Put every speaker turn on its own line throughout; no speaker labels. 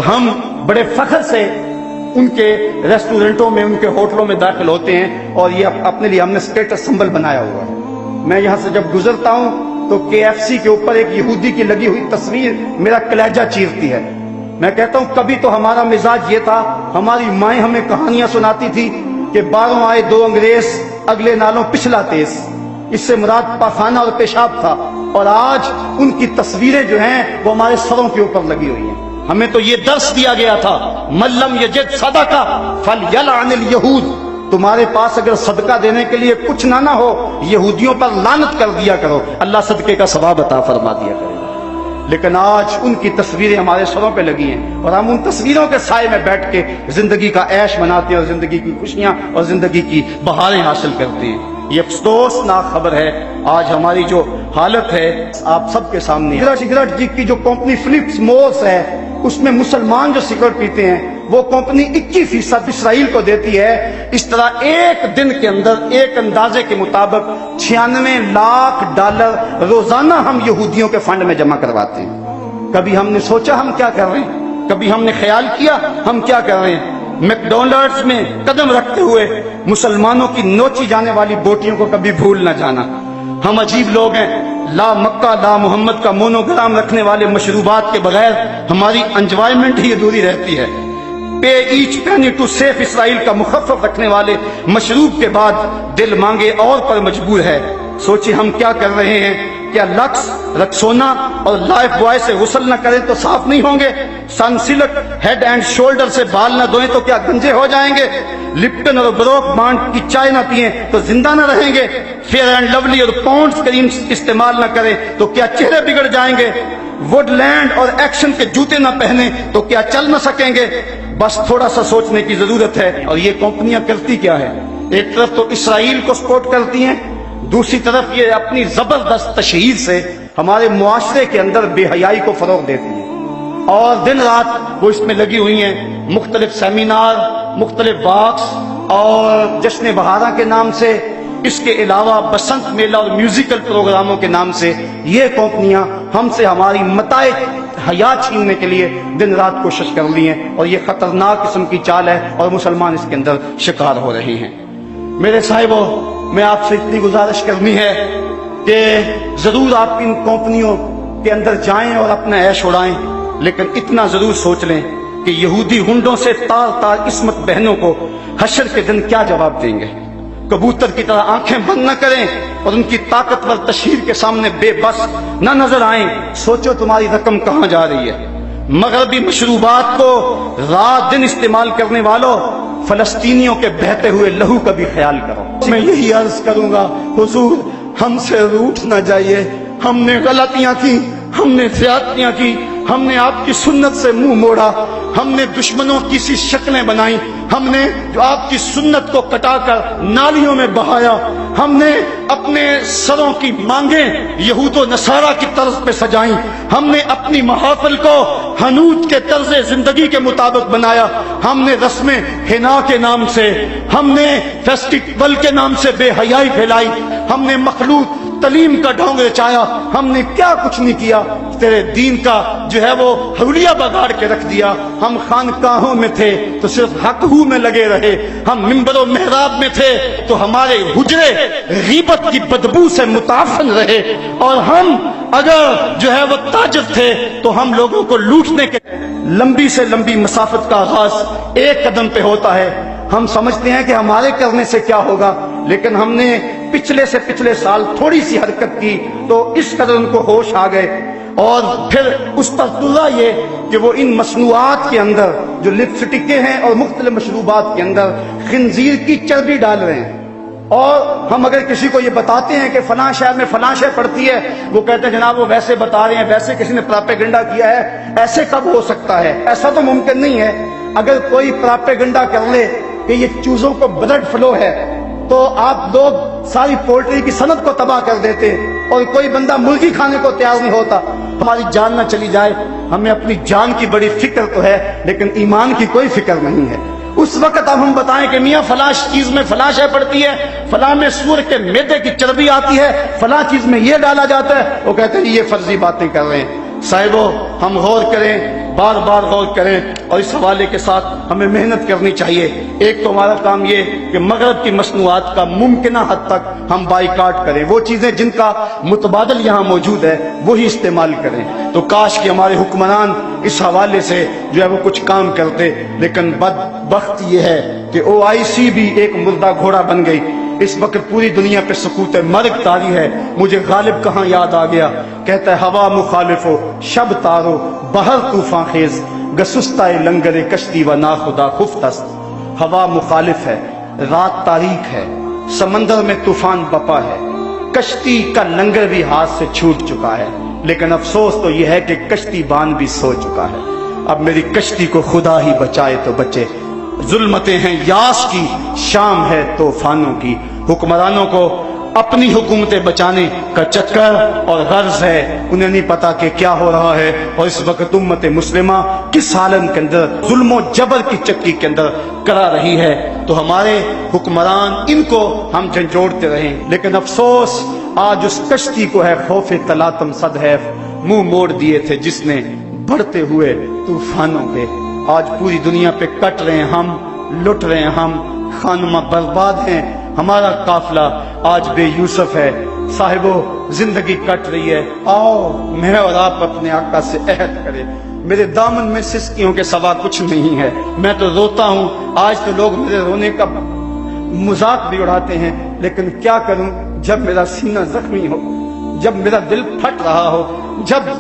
ہم بڑے فخر سے ان کے ریسٹورنٹوں میں، ان کے ہوٹلوں میں داخل ہوتے ہیں اور یہ اپنے لیے ہم نے اسٹیٹس سمبل بنایا ہوا ہے۔ میں یہاں سے جب گزرتا ہوں تو KFC کے اوپر ایک یہودی کی لگی ہوئی تصویر میرا کلیجہ چیرتی ہے۔ میں کہتا ہوں کبھی تو ہمارا مزاج یہ تھا، ہماری مائیں ہمیں کہانیاں سناتی تھی کہ 12 آئے 2 انگریز، اگلے نالوں پچھلا تیز۔ اس سے مراد پاخانہ اور پیشاب تھا، اور آج ان کی تصویریں جو ہیں وہ ہمارے سروں کے اوپر لگی ہوئی ہیں۔ ہمیں تو یہ درس دیا گیا تھا، من لم یجد صدقہ فلیلعن الیہود، تمہارے پاس اگر صدقہ دینے کے لیے کچھ نہ ہو، یہودیوں پر لعنت کر دیا کرو، اللہ صدقے کا ثواب عطا فرما دیا کرے۔ لیکن آج ان کی تصویریں ہمارے سروں پہ لگی ہیں اور ہم ان تصویروں کے سائے میں بیٹھ کے زندگی کا عیش مناتے ہیں اور زندگی کی خوشیاں اور زندگی کی بہاریں حاصل کرتے ہیں۔ یہ افسوسناک خبر ہے، آج ہماری جو حالت ہے آپ سب کے سامنے ہے۔ سگریٹ کی جو کمپنی فلپس مورس ہے، اس میں مسلمان جو سگریٹ پیتے ہیں وہ کمپنی 21% اسرائیل کو دیتی ہے۔ اس طرح ایک دن کے اندر ایک اندازے کے مطابق 96 لاکھ ڈالر روزانہ ہم یہودیوں کے فنڈ میں جمع کرواتے ہیں۔ کبھی ہم نے سوچا ہم کیا کر رہے ہیں؟ کبھی ہم نے خیال کیا ہم کیا کر رہے ہیں؟ میکڈونلڈز میں قدم رکھتے ہوئے مسلمانوں کی نوچی جانے والی بوٹیوں کو کبھی بھول نہ جانا۔ ہم عجیب لوگ ہیں، لا مکہ لا محمد کا مونوگرام رکھنے والے مشروبات کے بغیر ہماری انجوائمنٹ ہی ادھوری رہتی ہے۔ پے ایچ پینی ٹو سیف اسرائیل کا مخفف رکھنے والے مشروب کے بعد دل مانگے اور پر مجبور ہے۔ سوچیں ہم کیا کر رہے ہیں؟ کیا لکس، رکسونا اور لائف بوائے سے غسل نہ کریں تو صاف نہیں ہوں گے؟ سنسلک ہیڈ اینڈ شولڈر سے بال نہ دھوئیں تو کیا گنجے ہو جائیں گے؟ لپٹن اور بروک بانڈ کی چائے نہ پئیں تو زندہ نہ رہیں گے؟ فیئر اینڈ لولی اور پونڈز کریم استعمال نہ کریں تو کیا چہرے بگڑ جائیں گے؟ وڈ لینڈ اور ایکشن کے جوتے نہ پہنیں تو کیا چل نہ سکیں گے؟ بس تھوڑا سا سوچنے کی ضرورت ہے۔ اور یہ کمپنیاں کرتی کیا ہے؟ ایک طرف تو اسرائیل کو سپورٹ کرتی ہیں، دوسری طرف یہ اپنی زبردست تشہیر سے ہمارے معاشرے کے اندر بے حیائی کو فروغ دیتی ہیں، اور دن رات وہ اس میں لگی ہوئی ہیں۔ مختلف سیمینار، مختلف واکس اور جشن بہارا کے نام سے، اس کے علاوہ بسنت میلہ اور میوزیکل پروگراموں کے نام سے یہ کمپنیاں ہم سے ہماری متاع حیات چھیننے کے لیے دن رات کوشش کر لی ہیں، اور یہ خطرناک قسم کی چال ہے اور مسلمان اس کے اندر شکار ہو رہے ہیں۔ میرے صاحبوں، میں آپ سے اتنی گزارش کرنی ہے کہ ضرور آپ ان کمپنیوں کے اندر جائیں اور اپنا عیش اڑائیں، لیکن اتنا ضرور سوچ لیں کہ یہودی ہنڈوں سے تار تار عصمت بہنوں کو حشر کے دن کیا جواب دیں گے۔ کبوتر کی طرح آنکھیں بند نہ کریں اور ان کی طاقتور تشہیر کے سامنے بے بس نہ نظر آئیں۔ سوچو تمہاری رقم کہاں جا رہی ہے۔ مغربی مشروبات کو رات دن استعمال کرنے والوں، فلسطینیوں کے بہتے ہوئے لہو کا بھی خیال کرو۔ میں یہی عرض کروں گا، حضور ہم سے روٹھ نہ جائیے، ہم نے غلطیاں کی، ہم نے زیادتیاں کی، ہم نے آپ کی سنت سے منہ موڑا، ہم نے دشمنوں کی سی شکلیں بنائیں، ہم نے جو آپ کی سنت کو کٹا کر نالیوں میں بہایا، ہم نے اپنے سروں کی مانگیں یہود و نصارہ کی طرز پہ سجائیں، ہم نے اپنی محافل کو حنوط کے طرز زندگی کے مطابق بنایا، ہم نے رسمیں حنا کے نام سے، ہم نے فیسٹیول کے نام سے بے حیائی پھیلائی، ہم نے مخلوط تعلیم کا ڈھونگ رچایا، ہم نے کیا کچھ نہیں کیا۔ تیرے دین کا جو ہے وہ حولیہ بگاڑ کے رکھ دیا۔ ہم خانقاہوں میں تھے تو صرف حق ہو میں لگے رہے، ہم منبر و محراب میں تھے تو ہمارے حجرے غیبت کی بدبو سے متعفن رہے، اور ہم اگر جو ہے وہ تاجر تھے تو ہم لوگوں کو لوٹنے کے لمبی سے لمبی مسافت کا آغاز ایک قدم پہ ہوتا ہے۔ ہم سمجھتے ہیں کہ ہمارے کرنے سے کیا ہوگا، لیکن ہم نے پچھلے سے پچھلے سال تھوڑی سی حرکت کی تو اس قدر ان کو ہوش آ گئے، اور پھر اس پر تلا یہ کہ وہ ان مصنوعات کے اندر جو لپسٹکیں ہیں اور مختلف مشروبات کے اندر خنزیر کی چربی ڈال رہے ہیں۔ اور ہم اگر کسی کو یہ بتاتے ہیں کہ فلاں شہر میں فلاں شے پڑتی ہے، وہ کہتے ہیں جناب وہ ویسے بتا رہے ہیں، ویسے کسی نے پراپیگنڈا کیا ہے، ایسے کب ہو سکتا ہے؟ ایسا تو ممکن نہیں ہے۔ اگر کوئی پراپیگنڈا کر لے کہ یہ چوزوں کو بلڈ فلو ہے تو آپ لوگ ساری پولٹری کی صنعت کو تباہ کر دیتے، اور کوئی بندہ مرغی کھانے کو تیار نہیں ہوتا۔ ہماری جان نہ چلی جائے، ہمیں اپنی جان کی بڑی فکر تو ہے لیکن ایمان کی کوئی فکر نہیں ہے۔ اس وقت اب ہم بتائیں کہ میاں فلاں چیز میں فلاں شے پڑتی ہے، فلاں میں سور کے میدے کی چربی آتی ہے، فلاں چیز میں یہ ڈالا جاتا ہے، وہ کہتے ہیں یہ فرضی باتیں کر رہے ہیں۔ صاحبو ہم غور کریں، बार बार गौर करें और इस हवाले के साथ हमें मेहनत करनी चाहिए। एक तो हमारा काम ये कि मगरब की मसनूआत का मुमकिना हद तक हम बाइकाट करें, वो चीजें जिनका मुतबादल यहाँ मौजूद है वही इस्तेमाल करें। तो काश कि हमारे हुक्मरान इस हवाले से जो है वो कुछ काम करते, लेकिन बदबख्त ये है कि OIC भी एक मुर्दा घोड़ा बन गई। इस वक्त पूरी दुनिया पे सकूत मर्ग तारी है। मुझे गालिब कहाँ याद आ गया, कहता है हवा मुखालिफो शब तारो बहर तूफान खेज गसुस्ता लंगरे कश्ती व ना खुदा खुफ्तस्त। हवा मुखालिफ है, रात तारीख है, समंदर में तूफान बपा है, कश्ती का लंगर भी हाथ से छूट चुका है, लेकिन अफसोस तो यह है कि कश्ती बान भी सो चुका है। अब मेरी कश्ती को खुदा ही बचाए तो बचे। जुल्मतें हैं यास की, शाम है तूफानों की। हुक्मरानों को अपनी हुकूमतें बचाने का चक्कर और गर्ज है, उन्हें नहीं पता कि क्या हो रहा है। और इस वक्त उम्मत मुस्लिमा किस हालत के अंदर जुल्म जबर की चक्की के अंदर करा रही है। तो हमारे हुक्मरान, इनको हम झंझोड़ते रहें, लेकिन अफसोस आज उस कश्ती को है खौफे तलातम सदहैफ मुंह मोड़ दिए थे जिसने बढ़ते हुए तूफानों के। आज पूरी दुनिया पे कट रहे हैं हम, लुट रहे हैं हम, खानमा बर्बाद हैं। हमारा काफिला आज बेयूसुफ है। साहिबो जिंदगी कट रही है, आओ मैं और आप अपने आका से अहद करें। मेरे दामन में सिस्कियों के सवा कुछ नहीं है, मैं तो रोता हूँ। आज तो लोग मेरे रोने का मजाक भी उड़ाते हैं, लेकिन क्या करूं जब मेरा सीना जख्मी हो, जब मेरा दिल फट रहा हो, जब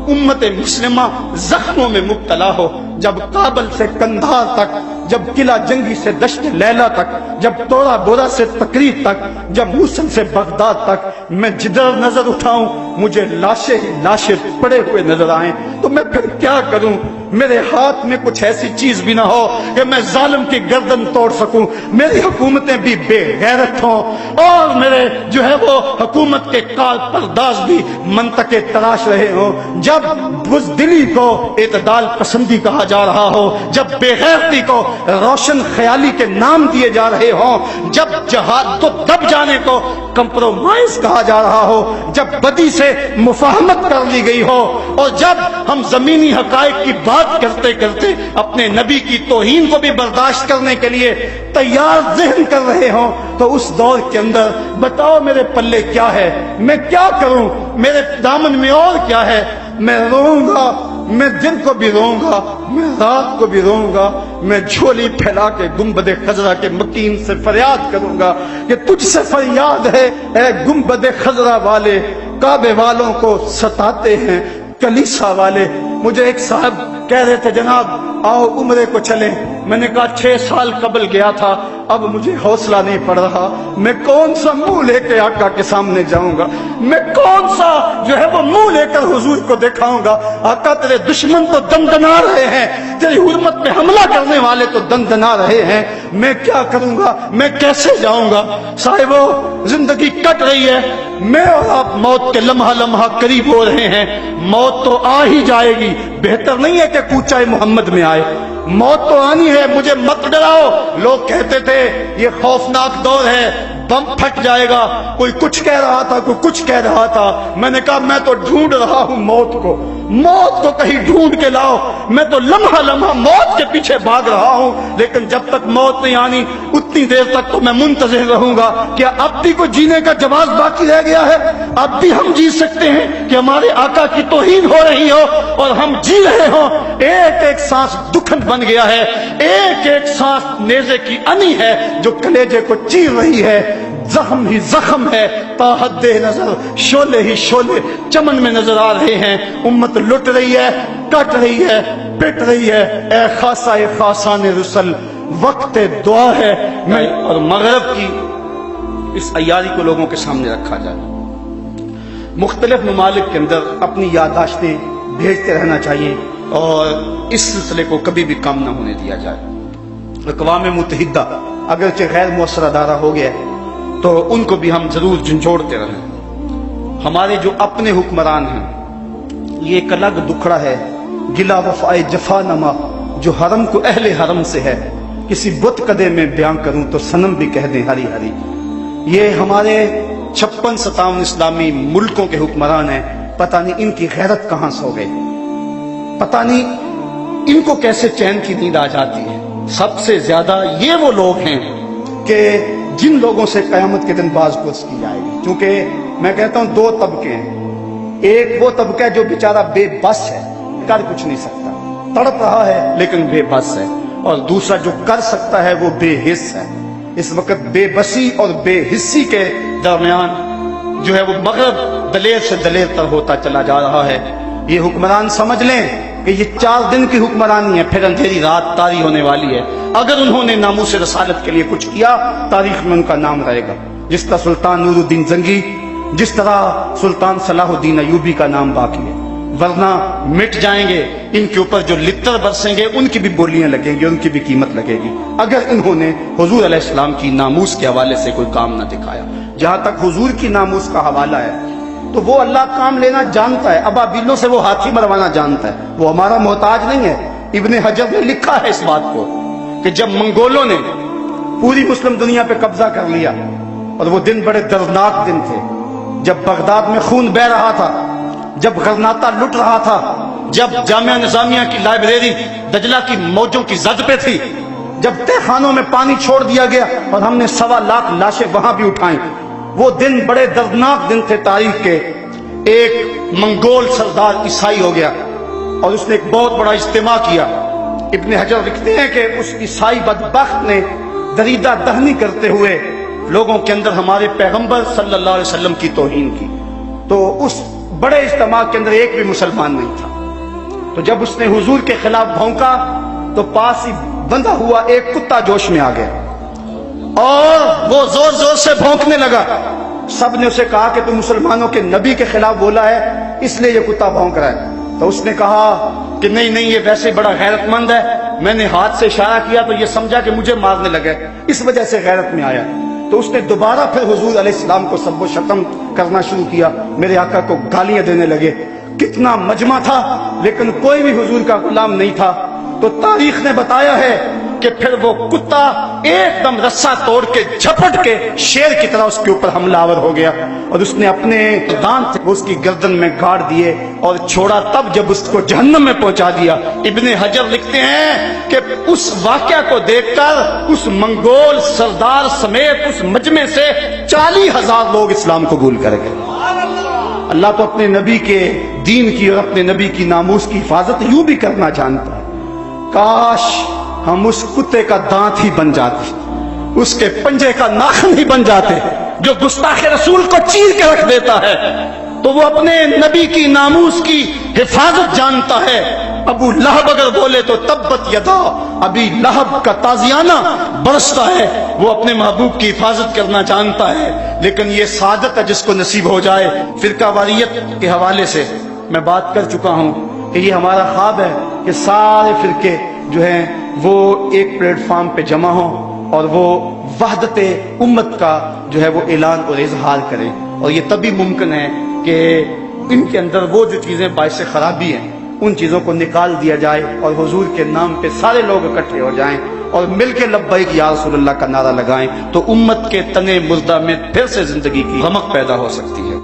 उम्मत मुस्लिमा जख्मों में मुब्तला हो, जब काबल से कंधार तक, जब किला जंगी से दश्त लैला तक, जब तोरा बोरा से तकरीर तक, जब मूसल से बगदाद तक मैं जिधर नजर उठाऊं मुझे लाशें ही लाशें पड़े हुए नजर आए, तो मैं फिर क्या करूं। मेरे हाथ में कुछ ऐसी चीज भी ना हो कि मैं जालिम की गर्दन तोड़ सकूं। मेरी हुकूमतें भी बेगैरत हों और मेरे जो है वो हुकूमत के काल परदाज भी मंतके तलाश रहे हो। जब बुज़दिली को इतदाल पसंदी कहा जा रहा हो, जब बेगैरती को रोशन ख्याली के नाम दिए जा रहे हों, जब जहाद को दब जाने को कंप्रोमाइज कहा जा रहा हो, जब बदी से मुफाहमत कर ली गई हो, और जब हम जमीनी हकायक की बात करते करते अपने नबी की तौहीन को भी बर्दाश्त करने के लिए तैयार ज़हन कर रहे हो, तो उस दौर के अंदर बताओ मेरे पल्ले क्या है, मैं क्या करूं, मेरे दामन में और क्या है। मैं रोऊंगा, मैं दिन को भी रोऊंगा, मैं रात को भी रोऊंगा, मैं झोली फैला के गुंबद खजरा के मकीन से फरियाद करूंगा कि तुझसे फरियाद है ए गुंबद खजरा वाले, काबे वालों को सताते हैं कलीसा वाले। मुझे एक साहब कह रहे थे जनाब आओ उम्रे को चलें। मैंने कहा 6 साल कबल गया था, अब मुझे हौसला नहीं पड़ रहा। मैं कौन सा मुंह लेके आका के सामने जाऊंगा, मैं कौन सा जो है वो मुंह लेकर हुजूर को दिखाऊंगा। आका तेरे दुश्मन तो दंदना रहे हैं, तेरी हुर्मत पे हमला करने वाले तो दंदना रहे हैं, मैं क्या करूंगा, मैं कैसे जाऊंगा। साहिबो जिंदगी कट रही है, मैं और आप मौत के लम्हा लम्हा करीब हो रहे हैं। मौत तो आ ही जाएगी, बेहतर नहीं है कि कूचा मोहम्मद में आए। मौत तो आनी है, मुझे मत डराओ। लोग कहते थे ये खौफनाक दौर है, बम फट जाएगा, कोई कुछ कह रहा था, कोई कुछ कह रहा था। मैंने कहा मैं तो ढूंढ रहा हूं मौत को, मौत को कहीं ढूंढ के लाओ। मैं तो लम्हा लम्हा मौत के पीछे भाग रहा हूं, लेकिन जब तक मौत नहीं आनी उतनी देर तक तो मैं मुंतज़िर रहूंगा। क्या अब भी कोई जीने का जवाब बाकी रह गया है? अब भी हम जी सकते हैं कि हमारे आका की तौहीन हो रही हो और हम जी रहे हो। एक एक सांस दुखन बन गया है, एक एक सांस नेज़े की अनी है जो कलेजे को चीर रही है। जख्म ही जख्म है, ताहद्दे नजर शोले ही शोले चमन में नजर आ रहे हैं। उम्मत लुट रही है, कट रही है, पिट रही है। ए खासा ए खासाने रुसल वक्त दुआ है। मैं और मगरब की इस अयारी को लोगों के सामने रखा जाए। मुख्तलिफ ममालिक के अंदर अपनी याददाश्तें भेजते रहना चाहिए और इस सिलसिले को कभी भी कम न होने दिया जाए। अक़वाम मुत्तहिदा अगरचे गैर मुअस्सर अदारा हो गया तो उनको भी हम जरूर झंझोड़ते रहें। हमारे जो अपने हुक्मरान हैं ये एक अलग दुखड़ा है, गिला वफाए जफा नमा जो हरम को अहले हरम से है। किसी बुत कदे में बयां करूं तो सनम भी कह दें हरी हरी। ये हमारे 56-57 इस्लामी मुल्कों के हुक्मरान हैं। पता नहीं इनकी गैरत कहां सो गई, पता नहीं इनको कैसे चैन की नींद आ जाती है। सबसे ज्यादा ये वो लोग हैं कि जिन लोगों से कयामत के दिन बाज़पुरस की जाएगी। क्योंकि मैं कहता हूं दो तबके हैं, एक वो तबका है जो बेचारा बेबस है, कर कुछ नहीं सकता, तड़प रहा है लेकिन बेबस है, और दूसरा जो कर सकता है वो बेहिस है। इस वक्त बेबसी और बेहिस्सी के दरमियान जो है वो मगरब दलेर से दलेर तर होता चला जा रहा है। ये हुक्मरान समझ लें कि ये 4 दिन की हुक्मरानी है, फिर अंधेरी रात तारी होने वाली है। अगर उन्होंने नामूस रसालत के लिए कुछ किया, तारीख में उनका नाम रहेगा। जिस तरह सुल्तान नूरुद्दीन जंगी, जिस तरह सुल्तान सलाहुद्दीन अयूबी का नाम बाकी है, वरना मिट जाएंगे। इनके ऊपर जो लित्तर बरसेंगे उनकी भी बोलियां लगेंगी, उनकी भी कीमत लगेगी, अगर इन्होंने हुजूर अलैहिस्सलाम की नामूस के हवाले से कोई काम न दिखाया। जहां तक हुजूर की नामूस का हवाला है तो वो अल्लाह काम लेना जानता है, अबाबिलों से वो हाथी मरवाना जानता है, वो हमारा मोहताज नहीं है। इब्ने हजर ने लिखा है इस बात को कि जब मंगोलों ने पूरी मुस्लिम दुनिया पे कब्जा कर लिया, और वो दिन बड़े दर्दनाक दिन थे, जब बगदाद में खून बह रहा था, जब गरनाता लुट रहा था, जब जामिया निजामिया की लाइब्रेरी दजला की मौजों की जद पे थी, जब तहखानों में पानी छोड़ दिया गया और हमने 1.25 लाख लाशें वहां भी उठाई। वो दिन बड़े दर्दनाक दिन थे तारीख के। एक मंगोल सरदार ईसाई हो गया और उसने एक बहुत बड़ा इज्तिमा किया। इब्ने हजर लिखते हैं कि उस ईसाई बदबख्त ने दरीदा दहनी करते हुए लोगों के अंदर हमारे पैगंबर सल्लल्लाहु अलैहि वसल्लम की तौहीन की। तो उस बड़े इज्तिमा के अंदर एक भी मुसलमान नहीं था। तो जब उसने हुजूर के खिलाफ भौंका तो पास ही बंधा हुआ एक कुत्ता जोश में आ गया और वो जोर जोर से भौंकने लगा। सब ने उसे कहा कि तू मुसलमानों के नबी के खिलाफ बोला है, इसलिए ये कुत्ता भौंक रहा है। तो उसने कहा कि नहीं नहीं, ये वैसे बड़ा गैरतमंद है, मैंने हाथ से इशारा किया तो ये समझा कि मुझे मारने लगे, इस वजह से गैरत में आया। तो उसने दोबारा फिर हुजूर अलैहिस्सलाम को सब्बो शतम करना शुरू किया, मेरे आका को गालियां देने लगे। कितना मजमा था, लेकिन कोई भी हुजूर का गुलाम नहीं था। तो तारीख ने बताया है कि फिर वो कुत्ता एकदम रस्सा तोड़ के झपट के शेर की तरह उसके ऊपर हमलावर हो गया और उसने अपने दांत उसकी गर्दन में गाड़ दिए और छोड़ा, तब जब उसको जहन्नम में पहुंचा दिया। इब्ने हजर लिखते हैं कि उस वाकया को देखकर उस मंगोल सरदार समेत उस मजमे से 40,000 लोग इस्लाम कबूल कर गए। अल्लाह तो अपने नबी के दीन की और अपने नबी की नामूस की हिफाजत यूं भी करना जानता है। काश हम उस कुत्ते का दांत ही बन जाते, उसके पंजे का नाखन ही बन जाते, जो गुस्ताखे रसूल को चीर के रख देता है। तो वो अपने नबी की नामूस की हिफाजत जानता है। अबू लहब अगर बोले तो तब्बत यदा अभी लहब का ताजियाना बरसता है। वो अपने महबूब की हिफाजत करना जानता है। लेकिन ये सादत है जिसको नसीब हो जाए। फिरका वारियत के हवाले से मैं बात कर चुका हूं कि ये हमारा ख्वाब है कि सारे फिरके जो हैं वो एक प्लेटफॉर्म पे जमा हो और वो वहदते उम्मत का जो है वो ऐलान और इजहार करें। और ये तभी मुमकिन है कि इनके अंदर वो जो चीजें बाइस खराबी हैं उन चीजों को निकाल दिया जाए और हुजूर के नाम पे सारे लोग इकट्ठे हो जाएं और मिलके लब्बैक या रसूलल्लाह का नारा लगाएं, तो उम्मत के तने मुर्दा में फिर से जिंदगी की रमक पैदा हो सकती है।